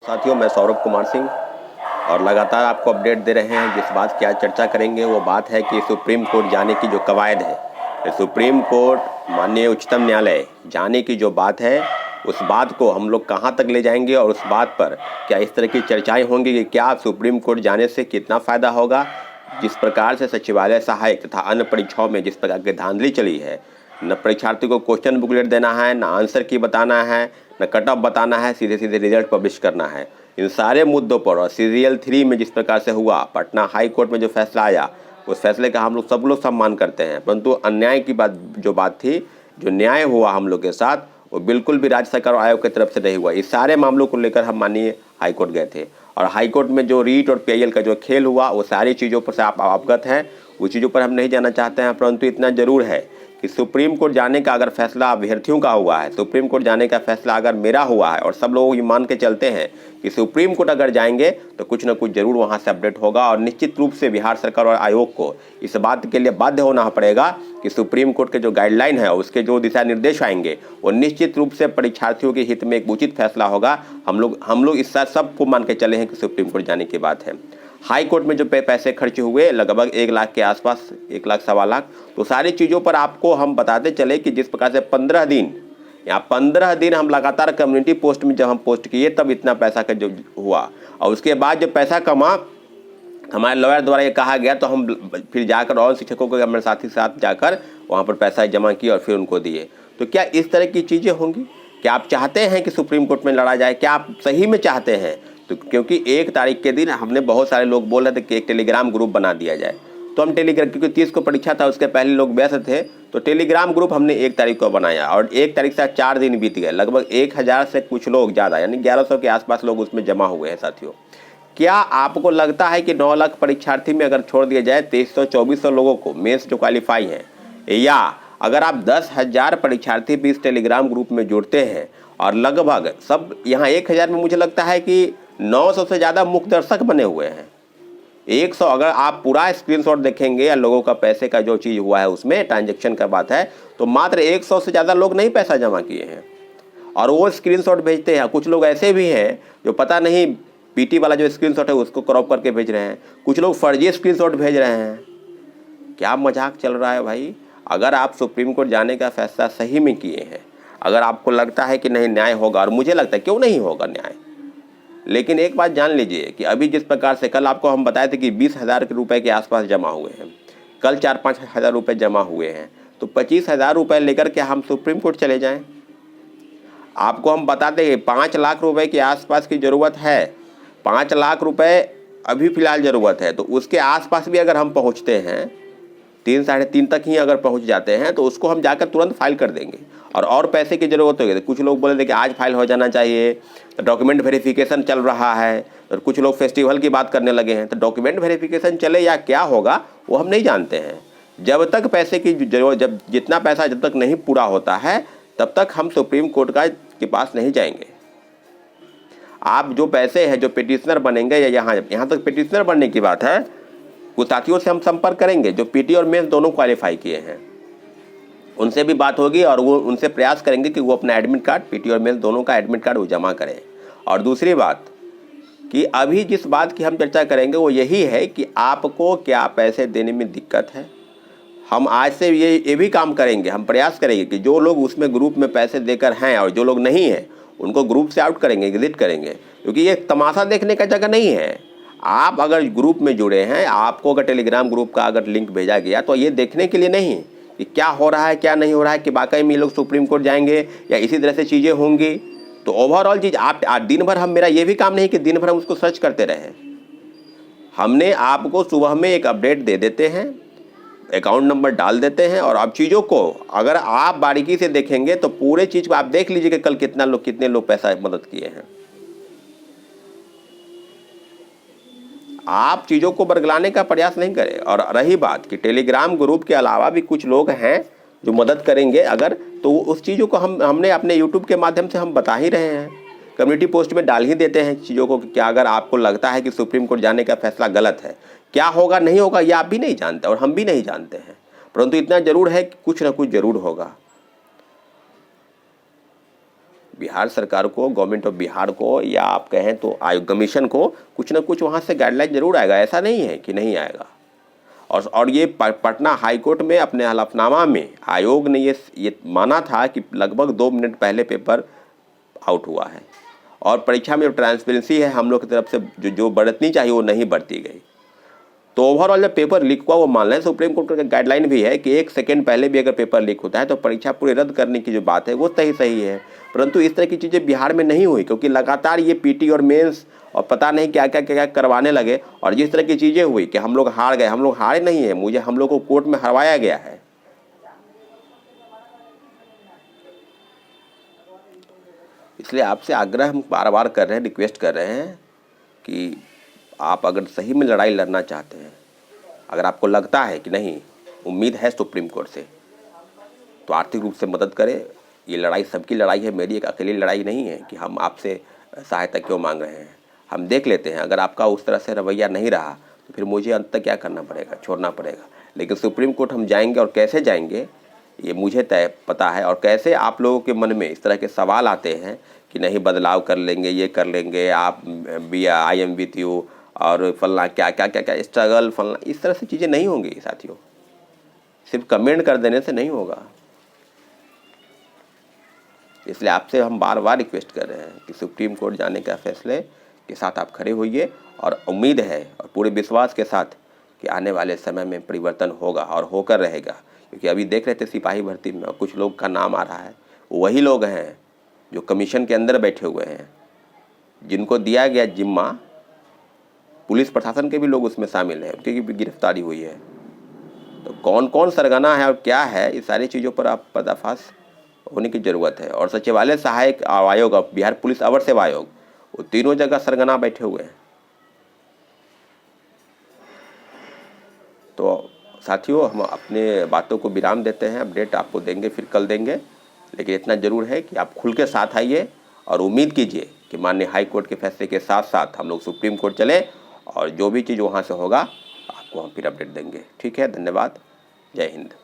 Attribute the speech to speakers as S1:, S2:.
S1: साथियों, मैं सौरभ कुमार सिंह और लगातार आपको अपडेट दे रहे हैं। जिस बात की आज चर्चा करेंगे वो बात है कि सुप्रीम कोर्ट जाने की जो कवायद है, सुप्रीम कोर्ट माननीय उच्चतम न्यायालय जाने की जो बात है, उस बात को हम लोग कहां तक ले जाएंगे और उस बात पर क्या इस तरह की चर्चाएं होंगी कि क्या सुप्रीम कोर्ट जाने से कितना फ़ायदा होगा। जिस प्रकार से सचिवालय सहायक तथा अन्य परीक्षाओं में जिस प्रकार की धांधली चली है, न परीक्षार्थी को क्वेश्चन बुकलेट देना है, न आंसर की बताना है, न कट ऑफ बताना है, सीधे सीधे रिजल्ट पब्लिश करना है। इन सारे मुद्दों पर और सीरियल 3 में जिस प्रकार से हुआ, पटना हाई कोर्ट में जो फैसला आया, उस फैसले का हम लोग सब लोग सम्मान करते हैं। परंतु अन्याय की बात थी, जो न्याय हुआ हम लोग के साथ, वो बिल्कुल भी राज्य सरकार और आयोग की तरफ से नहीं हुआ। इस सारे मामलों को लेकर हम माननीय हाई कोर्ट गए थे और हाई कोर्ट में जो रीट और पीआईएल का जो खेल हुआ, वो सारी चीज़ों पर से आप अवगत हैं। उस चीज़ों पर हम नहीं जाना चाहते हैं, परंतु इतना जरूर है कि सुप्रीम कोर्ट जाने का अगर फैसला अभ्यर्थियों का हुआ है, सुप्रीम कोर्ट जाने का फैसला अगर मेरा हुआ है और सब लोग ये मान के चलते हैं कि सुप्रीम कोर्ट अगर जाएंगे तो कुछ ना कुछ जरूर वहाँ से अपडेट होगा। और निश्चित रूप से बिहार सरकार और आयोग को इस बात के लिए बाध्य होना पड़ेगा कि सुप्रीम कोर्ट के जो गाइडलाइन है, उसके जो दिशा निर्देश आएंगे, वो निश्चित रूप से परीक्षार्थियों के हित में एक उचित फैसला होगा। हम लोग इस सबको मान के चले हैं कि सुप्रीम कोर्ट जाने की बात है। हाई कोर्ट में जो पैसे खर्च हुए लगभग 1 लाख के आसपास, 1 लाख सवा लाख, तो सारी चीज़ों पर आपको हम बताते चले कि जिस प्रकार से 15 दिन हम लगातार कम्युनिटी पोस्ट में जब हम पोस्ट किए तब इतना पैसा का जो हुआ, और उसके बाद जब पैसा कमा, हमारे लॉयर द्वारा ये कहा गया, तो हम फिर जाकर और शिक्षकों को हमारे साथी साथ जाकर वहाँ पर पैसा जमा किए और फिर उनको दिए। तो क्या इस तरह की चीज़ें होंगी? क्या आप चाहते हैं कि सुप्रीम कोर्ट में लड़ा जाए? क्या आप सही में चाहते हैं? तो क्योंकि 1 तारीख के दिन हमने बहुत सारे लोग बोल रहे थे कि एक टेलीग्राम ग्रुप बना दिया जाए, तो हम टेलीग्राम, क्योंकि 30 को परीक्षा था, उसके पहले लोग व्यस्त थे, तो टेलीग्राम ग्रुप हमने 1 तारीख को बनाया और 1 तारीख से 4 दिन बीत गए। लगभग 1000 से कुछ लोग ज़्यादा, यानी 1100 के आसपास लोग उसमें जमा हुए हैं। साथियों, क्या आपको लगता है कि 9 लाख परीक्षार्थी में अगर छोड़ दिया जाए 2300-2400 लोगों को मेंस जो क्वालिफाई हैं, या अगर आप 10,000 परीक्षार्थी भी इस टेलीग्राम ग्रुप में जुड़ते हैं और लगभग सब यहाँ 1000 में मुझे लगता है कि 900 से ज़्यादा मुख्य दर्शक बने हुए हैं। 100 अगर आप पूरा स्क्रीनशॉट देखेंगे या लोगों का पैसे का जो चीज़ हुआ है उसमें ट्रांजैक्शन का बात है, तो मात्र 100 से ज़्यादा लोग नहीं पैसा जमा किए हैं और वो स्क्रीनशॉट भेजते हैं। कुछ लोग ऐसे भी हैं जो पता नहीं पीटी वाला जो स्क्रीनशॉट है उसको क्रॉप करके भेज रहे हैं, कुछ लोग फर्जी स्क्रीनशॉट भेज रहे हैं। क्या मजाक चल रहा है भाई? अगर आप सुप्रीम कोर्ट जाने का फैसला सही में किए हैं, अगर आपको लगता है कि नहीं न्याय होगा, और मुझे लगता है क्यों नहीं होगा न्याय, लेकिन एक बात जान लीजिए कि अभी जिस प्रकार से कल आपको हम बताए थे कि 20,000 रुपये के आसपास जमा हुए हैं, कल 4-5 हज़ार रुपये जमा हुए हैं, तो 25,000 रुपये लेकर के हम सुप्रीम कोर्ट चले जाएं? आपको हम बताते हैं 5 लाख रुपए के आसपास की ज़रूरत है। 5 लाख रुपए अभी फ़िलहाल ज़रूरत है, तो उसके आसपास भी अगर हम पहुँचते हैं, 3-3.5 तक ही अगर पहुंच जाते हैं, तो उसको हम जाकर तुरंत फाइल कर देंगे। और पैसे की ज़रूरत होगी, तो कुछ लोग बोले थे कि आज फाइल हो जाना चाहिए, तो डॉक्यूमेंट वेरिफिकेशन चल रहा है, और कुछ लोग फेस्टिवल की बात करने लगे हैं। तो डॉक्यूमेंट वेरिफिकेशन चले या क्या होगा वो हम नहीं जानते हैं। जब तक पैसे की जरूरत, जितना पैसा जब तक नहीं पूरा होता है, तब तक हम सुप्रीम कोर्ट के पास नहीं जाएंगे। आप जो पैसे हैं, जो पिटिशनर बनेंगे, या यहाँ तक पिटिशनर बनने की बात है, कुछ साथियों से हम संपर्क करेंगे जो पीटी और मेंस दोनों क्वालिफाई किए हैं, उनसे भी बात होगी और वो उनसे प्रयास करेंगे कि वो अपना एडमिट कार्ड, पीटी और मेंस दोनों का एडमिट कार्ड वो जमा करें। और दूसरी बात कि अभी जिस बात की हम चर्चा करेंगे वो यही है कि आपको क्या पैसे देने में दिक्कत है। हम आज से ये भी काम करेंगे, हम प्रयास करेंगे कि जो लोग उसमें ग्रुप में पैसे देकर हैं और जो लोग नहीं हैं उनको ग्रुप से आउट करेंगे, एग्जिट करेंगे, क्योंकि ये तमाशा देखने का जगह नहीं है। आप अगर ग्रुप में जुड़े हैं, आपको अगर टेलीग्राम ग्रुप का अगर लिंक भेजा गया, तो ये देखने के लिए नहीं कि क्या हो रहा है क्या नहीं हो रहा है, कि वाकई में ये लोग सुप्रीम कोर्ट जाएंगे या इसी तरह से चीज़ें होंगी। तो ओवरऑल चीज़ आप दिन भर, हम, मेरा ये भी काम नहीं कि दिन भर हम उसको सर्च करते रहें। हमने आपको सुबह में एक अपडेट दे देते हैं, अकाउंट नंबर डाल देते हैं, और अब चीज़ों को अगर आप बारीकी से देखेंगे तो पूरे चीज़ को आप देख लीजिए कि कल कितने लोग पैसा मदद किए हैं। आप चीज़ों को बरगलाने का प्रयास नहीं करें। और रही बात कि टेलीग्राम ग्रुप के अलावा भी कुछ लोग हैं जो मदद करेंगे अगर, तो उस चीज़ों को हमने अपने यूट्यूब के माध्यम से हम बता ही रहे हैं, कम्युनिटी पोस्ट में डाल ही देते हैं चीज़ों को कि क्या अगर आपको लगता है कि सुप्रीम कोर्ट जाने का फैसला गलत है, क्या होगा नहीं होगा ये आप भी नहीं जानते और हम भी नहीं जानते हैं, परंतु इतना ज़रूर है कि कुछ ना कुछ ज़रूर होगा। बिहार सरकार को, गवर्नमेंट ऑफ बिहार को, या आप कहें तो आयोग कमीशन को कुछ ना कुछ वहाँ से गाइडलाइन जरूर आएगा, ऐसा नहीं है कि नहीं आएगा। और ये पटना हाई कोर्ट में अपने हलफनामा में आयोग ने ये माना था कि लगभग 2 मिनट पहले पेपर आउट हुआ है, और परीक्षा में जो ट्रांसपेरेंसी है हम लोग की तरफ से जो बरतनी चाहिए वो नहीं बरती गई। तो ओवरऑल जब पेपर लीक हुआ वो मान लें, सुप्रीम कोर्ट का गाइडलाइन भी है कि 1 सेकेंड पहले भी अगर पेपर लीक होता है तो परीक्षा पूरी रद्द करने की जो बात है वो सही है। परंतु इस तरह की चीज़ें बिहार में नहीं हुई, क्योंकि लगातार ये पीटी और मेंस और पता नहीं क्या क्या क्या करवाने लगे, और जिस तरह की चीज़ें हुई कि हम लोग हार गए, हम लोग हारे नहीं है, हम लोग को कोर्ट में हरवाया गया है। इसलिए आपसे आग्रह हम बार बार कर रहे हैं, रिक्वेस्ट कर रहे हैं कि आप अगर सही में लड़ाई लड़ना चाहते हैं, अगर आपको लगता है कि नहीं उम्मीद है सुप्रीम कोर्ट से, तो आर्थिक रूप से मदद करें। ये लड़ाई सबकी लड़ाई है, मेरी एक अकेली लड़ाई नहीं है कि हम आपसे सहायता क्यों मांग रहे हैं। हम देख लेते हैं, अगर आपका उस तरह से रवैया नहीं रहा तो फिर मुझे अंत तक क्या करना पड़ेगा, छोड़ना पड़ेगा। लेकिन सुप्रीम कोर्ट हम जाएंगे, और कैसे जाएंगे ये मुझे तय पता है। और कैसे आप लोगों के मन में इस तरह के सवाल आते हैं कि नहीं बदलाव कर लेंगे, ये कर लेंगे, आप भी आई एम विथ यू, और फलना क्या क्या क्या क्या स्ट्रगल फलना, इस तरह से चीज़ें नहीं होंगी साथियों। सिर्फ कमेंट कर देने से नहीं होगा। इसलिए आपसे हम बार बार रिक्वेस्ट कर रहे हैं कि सुप्रीम कोर्ट जाने के फैसले के साथ आप खड़े होइए, और उम्मीद है और पूरे विश्वास के साथ कि आने वाले समय में परिवर्तन होगा और होकर रहेगा। क्योंकि अभी देख रहे थे सिपाही भर्ती में कुछ लोग का नाम आ रहा है, वही लोग हैं जो कमीशन के अंदर बैठे हुए हैं, जिनको दिया गया जिम्मा, पुलिस प्रशासन के भी लोग उसमें शामिल हैं, उनकी भी गिरफ्तारी हुई है। तो कौन कौन सरगना है और क्या है, इस सारी चीज़ों पर आप पर्दाफाश होने की ज़रूरत है। और सचिवालय सहायक आयोग और बिहार पुलिस अवर सेवा आयोग, वो तीनों जगह सरगना बैठे हुए हैं। तो साथियों हम अपने बातों को विराम देते हैं, अपडेट आपको देंगे, फिर कल देंगे। लेकिन इतना ज़रूर है कि आप खुल के साथ आइए और उम्मीद कीजिए कि माननीय हाई कोर्ट के फैसले के साथ साथ हम लोग सुप्रीम कोर्ट चलें, और जो भी चीज़ वहाँ से होगा आपको हम फिर अपडेट देंगे। ठीक है, धन्यवाद, जय हिंद।